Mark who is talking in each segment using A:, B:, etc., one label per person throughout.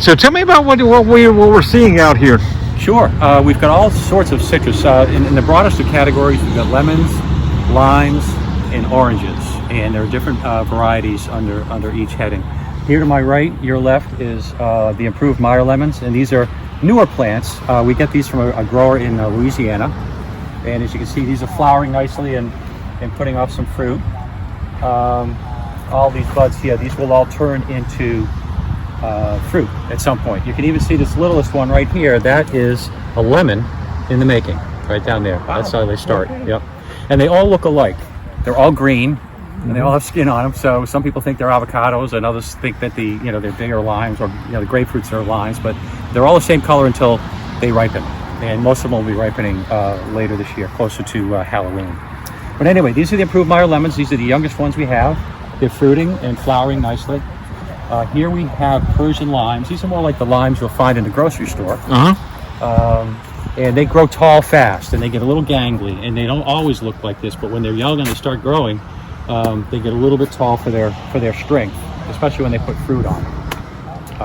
A: So tell me about what we're seeing out here.
B: Sure. We've got all sorts of citrus. In the broadest of categories, we've got lemons, limes, and oranges. And there are different varieties under each heading. Here to my right, your left, is the improved Meyer lemons. And these are newer plants. We get these from a grower in Louisiana. And as you can see, these are flowering nicely and putting off some fruit. All these buds here, these will all turn into fruit at some point. You can even see this littlest one right here. That is a lemon in the making, right down there. Wow. That's how they start. Yep. And they all look alike. They're all green, and they all have skin on them. So some people think they're avocados, and others think that they're bigger limes, or the grapefruits are limes. But they're all the same color until they ripen, and most of them will be ripening later this year, closer to Halloween. But anyway, these are the improved Meyer lemons. These are the youngest ones we have. They're fruiting and flowering nicely. Here we have Persian limes. These are more like the limes you'll find in the grocery store. And they grow tall fast, and they get a little gangly, and they don't always look like this, but when they're young and they start growing, they get a little bit tall for their strength, especially when they put fruit on.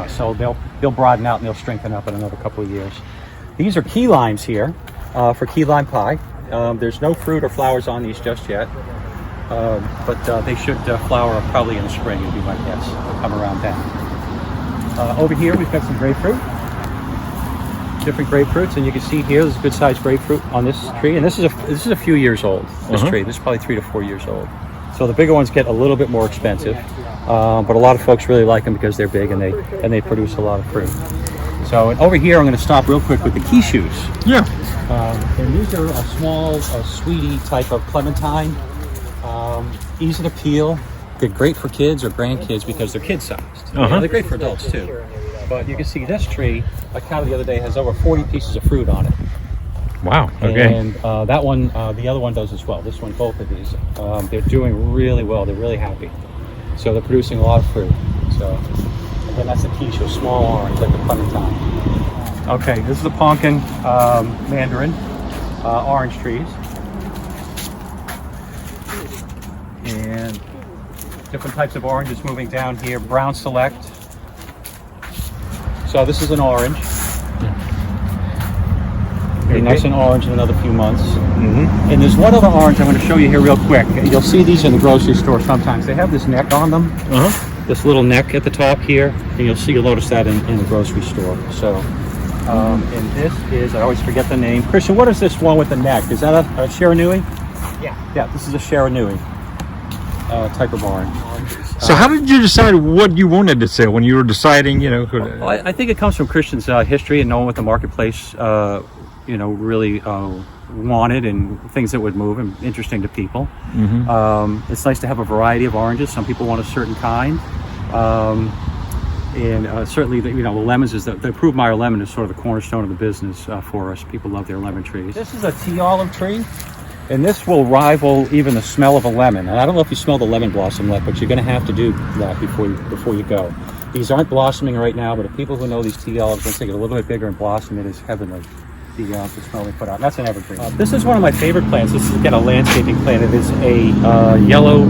B: So they'll broaden out and they'll strengthen up in another couple of years. These are key limes here for key lime pie. There's no fruit or flowers on these just yet. But they should flower probably in the spring, would be my guess. They'll come around then. Over here we've got some grapefruit, different grapefruits, and you can see here there's a good sized grapefruit on this tree, and this is a few years old. This tree, this is probably 3 to 4 years old. So the bigger ones get a little bit more expensive, but a lot of folks really like them because they're big and they produce a lot of fruit. So over here I'm going to stop real quick with the quichus.
A: Yeah.
B: And these are a small, sweetie type of clementine. Easy to peel. They're great for kids or grandkids because they're kid-sized. They're great for adults too. But you can see this tree, I counted the other day, has over 40 pieces of fruit on it.
A: Wow. Okay.
B: And that one, the other one does as well. This one, both of these, they're doing really well. They're really happy. So they're producing a lot of fruit. So again, that's the quiche, small orange, like the clementine. Okay, this is the pumpkin, mandarin, orange trees. And different types of oranges moving down here. Brown Select. So this is an orange. Be nice and orange in another few months. And there's one other orange I'm going to show you here real quick. You'll see these in the grocery store sometimes. They have this neck on them. This little neck at the top here. And you'll notice that in the grocery store. So, and this is, I always forget the name. Christian, what is this one with the neck? Is that a Sharonui? Yeah, this is a Sharonui. Type of orange.
A: So how did you decide what you wanted to sell when you were deciding,
B: Well, I think it comes from Christian's history and knowing what the marketplace, really wanted and things that would move and interesting to people. It's nice to have a variety of oranges. Some people want a certain kind. And certainly, the lemons is the improved Meyer lemon is sort of the cornerstone of the business for us. People love their lemon trees. This is a tea olive tree. And this will rival even the smell of a lemon. And I don't know if you smell the lemon blossom yet, but you're going to have to do that before you go. These aren't blossoming right now, but if people who know these tea olives, once they get a little bit bigger and blossom, it is heavenly. The smell they put out. That's an evergreen. This is one of my favorite plants. This is again a landscaping plant. It is a yellow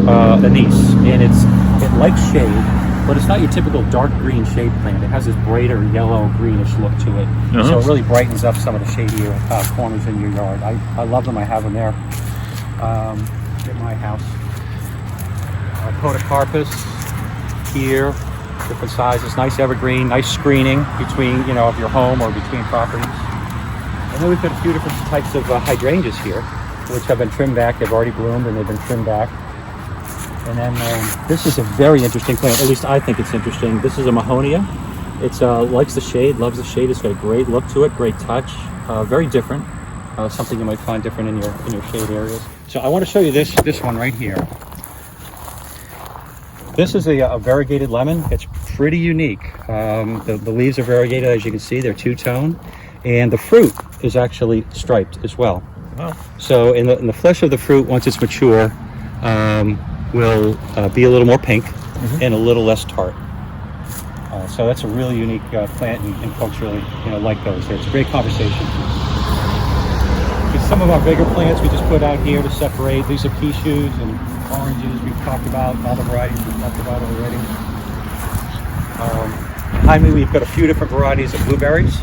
B: anise, and it likes shade, but it's not your typical dark green shade plant. It has this brighter yellow greenish look to it. So it really brightens up some of the shadier corners in your yard. I love them. I have them there at my house. Podocarpus here, different sizes, nice evergreen, nice screening between, of your home or between properties. And then we've got a few different types of hydrangeas here, which have been trimmed back. They've already bloomed and they've been trimmed back. And then this is a very interesting plant. At least I think it's interesting. This is a Mahonia. It's likes the shade, loves the shade. It's got a great look to it, great touch. Very different. Something you might find different in your shade areas. So I want to show you this one right here. This is a variegated lemon. It's pretty unique. The leaves are variegated, as you can see. They're two-tone, and the fruit is actually striped as well. Wow. So in the flesh of the fruit, once it's mature, will be a little more pink and a little less tart. So that's a really unique plant, and folks really like those. It's a great conversation. Some of our bigger plants we just put out here to separate. These are quichus and oranges we've talked about, all the varieties we've talked about already. Behind me, we've got a few different varieties of blueberries.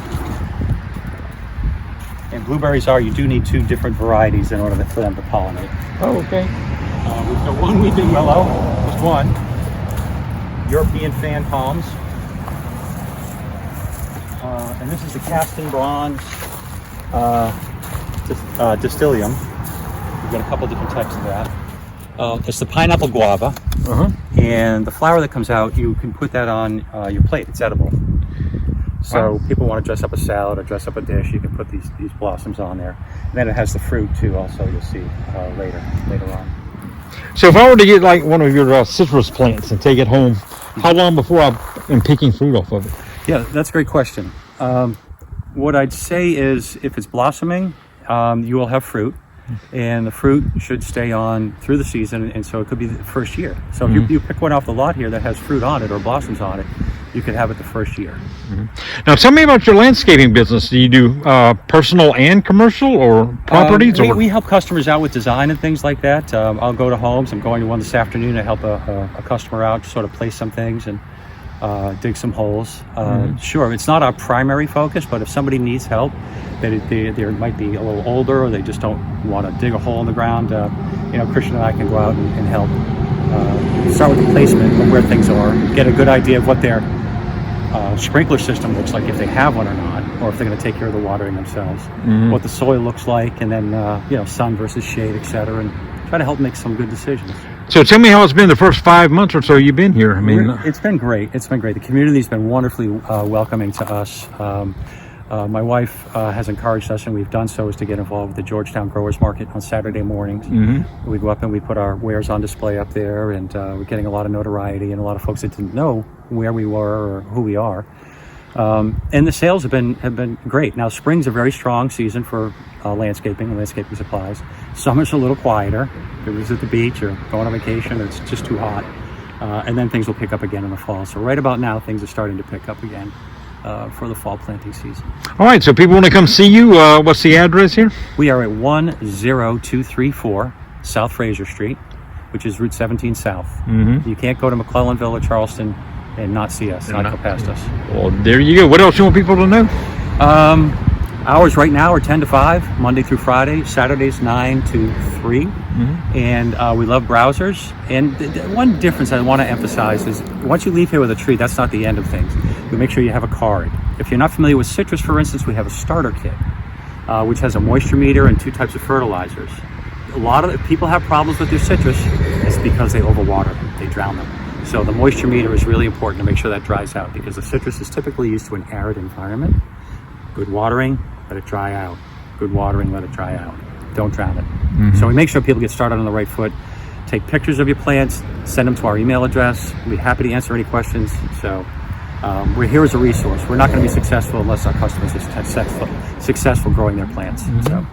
B: And blueberries you do need 2 different varieties in order for them to pollinate.
A: Oh, okay.
B: We've got one weeping willow, just one. European fan palms. And this is the casting bronze Distilium. We've got a couple different types of that. It's the pineapple guava. And the flower that comes out, you can put that on your plate. It's edible. So people want to dress up a salad or dress up a dish, you can put these blossoms on there. And then it has the fruit too, also, you'll see later on.
A: So if I were to get like one of your citrus plants and take it home, how long before I am picking fruit off of it?
B: Yeah, that's a great question. What I'd say is if it's blossoming, you will have fruit. And the fruit should stay on through the season, and so it could be the first year. So if you pick one off the lot here that has fruit on it or blossoms on it, you could have it the first year.
A: Now tell me about your landscaping business. Do you do personal and commercial or properties?
B: We help customers out with design and things like that. I'll go to homes. I'm going to one this afternoon to help a customer out, to sort of place some things and dig some holes. Sure, it's not our primary focus, but if somebody needs help, they might be a little older or they just don't want to dig a hole in the ground, Christian and I can go out and help. Start with the placement of where things are, get a good idea of what their sprinkler system looks like, if they have one or not, or if they're going to take care of the watering themselves, what the soil looks like, and then sun versus shade, etc., and try to help make some good decisions.
A: So tell me how it's been the first 5 months or so you've been here. I mean,
B: it's been great. It's been great. The community's been wonderfully welcoming to us. My wife has encouraged us, and we've done so, is to get involved with the Georgetown Growers Market on Saturday mornings. We go up and we put our wares on display up there, and we're getting a lot of notoriety and a lot of folks that didn't know where we were or who we are. And the sales have been great. Now, spring's a very strong season for landscaping and landscaping supplies. Summer's a little quieter. If it was at the beach or going on vacation, or it's just too hot. And then things will pick up again in the fall. So right about now, things are starting to pick up again for the fall planting season.
A: All right, so people want to come see you. What's the address here?
B: We are at 10234 South Fraser Street, which is Route 17 South. You can't go to McClellanville or Charleston and not see us, not go past us.
A: Well, there you go. What else you want people to know?
B: Hours right now are 10 to 5, Monday through Friday, Saturdays 9 to 3. And we love browsers. And one difference I want to emphasize is once you leave here with a tree, that's not the end of things. We make sure you have a card. If you're not familiar with citrus, for instance, we have a starter kit, which has a moisture meter and 2 types of fertilizers. A lot of people have problems with their citrus. It's because they overwater them, they drown them. So the moisture meter is really important to make sure that dries out, because the citrus is typically used to an arid environment. Good watering, let it dry out. Good watering, let it dry out. Don't drown it. So we make sure people get started on the right foot. Take pictures of your plants, send them to our email address. We'll be happy to answer any questions. So we're here as a resource. We're not going to be successful unless our customers are successful growing their plants. So.